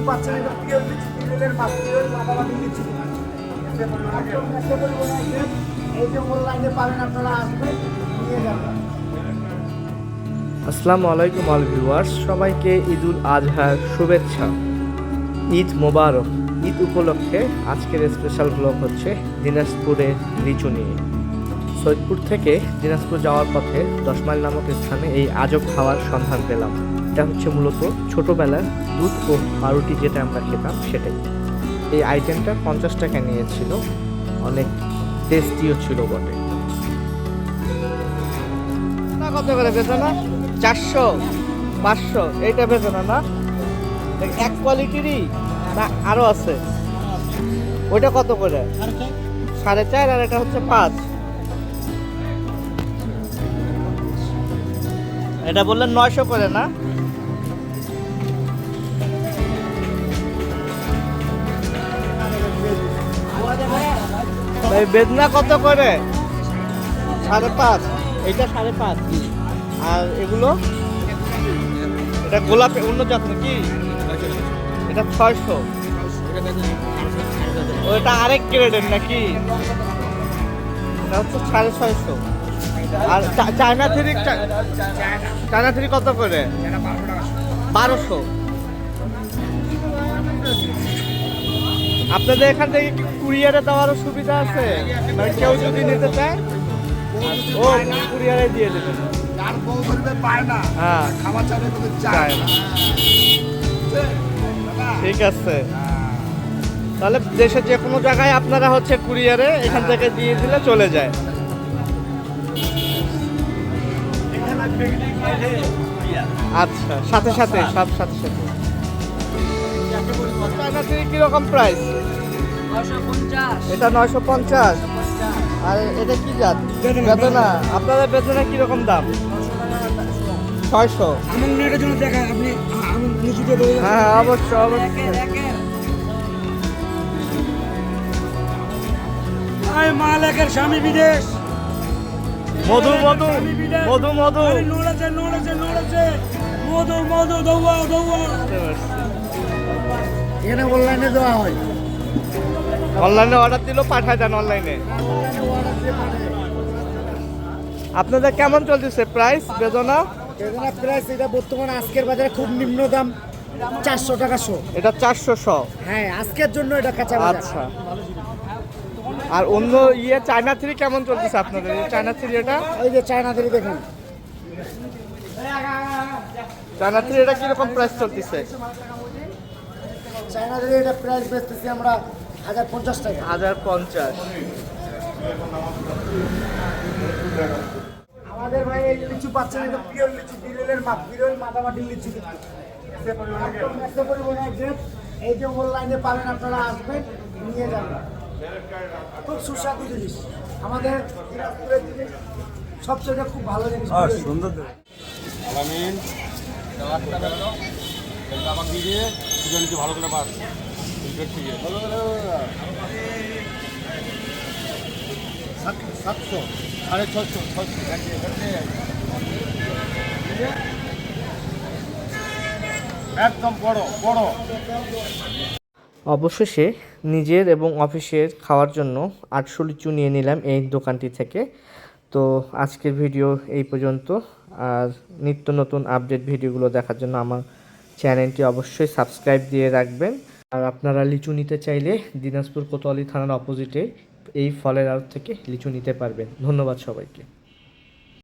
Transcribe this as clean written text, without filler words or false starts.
লিচু পাচ্ছেন, এটা পিওর লিচু, পিওরের মাছ, পিওর মাদাবাড়ি লিচু। এই যে অনলাইনে পাবেন, আপনারা আসবেন নিয়ে যাবেন। আসসালামু আলাইকুম অল ভিউয়ার্স, সবাইকে ঈদুল আজহার শুভেচ্ছা। ঈদ মোবারক। ঈদ উপলক্ষে আজকের স্পেশাল ব্লগ হচ্ছে দিনাজপুরের লিচু নিয়ে। সৈয়দপুর থেকে দিনাজপুর যাওয়ার পথে 10 মাইল নামক স্থানে এই আজব খাওয়ার সন্ধান পেলাম। এটা হচ্ছে মূলত ছোটোবেলার দুধ ও পাউরুটি যেটা আমরা খেতাম সেটাই। এই আইটেমটা 50 টাকা নিয়েছিল, অনেক টেস্টিও ছিল বটে। কত করে বেচনা? 400, 500 এইটা বেচনা না? এক কোয়ালিটিরই না আরো আছে? ওইটা কত করে? 4.5 আর এটা হচ্ছে 5। এটা বললেন 900 করে না? এই বেদনা কত করে? 5.5। এইটা 5.5। আর এগুলো? এটা গোলাপি অন্য জাত নাকি? এটা 600। ওইটা আরেক গ্রেডের নাকি? এটা হচ্ছে 650। আর চায়না থ্রি কত করে? 1200। আপনাদের এখান থেকে কি কুরিয়ারে দেওয়ারও সুবিধা আছে? মানে কেউ যদি নিতে চায় ও কুরিয়ারে দিয়ে দেবেন। হ্যাঁ, চায় না। ঠিক আছে, তাহলে দেশের যে কোনো জায়গায় আপনারা হচ্ছে কুরিয়ারে এখান থেকে দিয়ে দিলে চলে যায়। আচ্ছা, সাথে সাথে সব সাথে সাথে। চায়না থ্রি কিরকম প্রাইস? এটা 950। আর এটা কি জাত? বেদনা। আপনাদের বেদনা কিরকম দাম? 600। হ্যাঁ, অবশ্যই অবশ্যই। মালিকের স্বামী বিদেশ। মধু মধু মধু মধু নড়েছে মধু মধু দৌড়াও দৌড়াও। এখানে অনলাইনে দেওয়া হয়, অনলাইনে অর্ডার দিলেও পাঠায় দেন অনলাইনে। আপনাদের কেমন চলতেছে প্রাইস বেদনা? বেদনা প্রাইস এটা বর্তমানে আজকের বাজারে খুব নিম্ন দাম, 400 টাকা শো। এটা 400। হ্যাঁ, আজকের জন্য এটা কাঁচা বাজার। আচ্ছা, আর অন্য চায়না থ্রি কেমন চলতেছে আপনাদের? চায়না থ্রি এটা, এই যে চায়না থ্রি দেখুন, চায়না থ্রি এটা কিরকম প্রাইস চলতেছে? চায়না থ্রি এটা প্রাইস বেচতেছি আমরা 1050 টাকা। 1050। আমাদের ভাই এই লিচু পাচ্ছেন, এটা পিওর লিচু, পিওরের মাছ, পিওর মাদাবাড়ি লিচু। এই যে অনলাইনে পাবেন, আপনারা আসবেন নিয়ে যাবেন। খুব সুস্বাদু জিনিস, আমাদের দিনাজপুরের জিনিস সবচেয়ে খুব ভালো জিনিস। সুন্দর আলামিন দিয়ে ভালো করে পাস থেকে 700, 650, একদম বড় বড়। অবশেষে নিজের এবং অফিসের খাওয়ার জন্য 800 লিচু নিয়ে নিলাম এই দোকানটি থেকে। তো আজকের ভিডিও এই পর্যন্ত। আর নিত্য নতুন আপডেট ভিডিওগুলো দেখার জন্য আমার চ্যানেলটি অবশ্যই সাবস্ক্রাইব দিয়ে রাখবেন। আর আপনারা লিচু নিতে চাইলে দিনাজপুর কোতোয়ালি থানার অপোজিটে এই ফলের আড়ত থেকে লিচু নিতে পারবেন। ধন্যবাদ সবাইকে।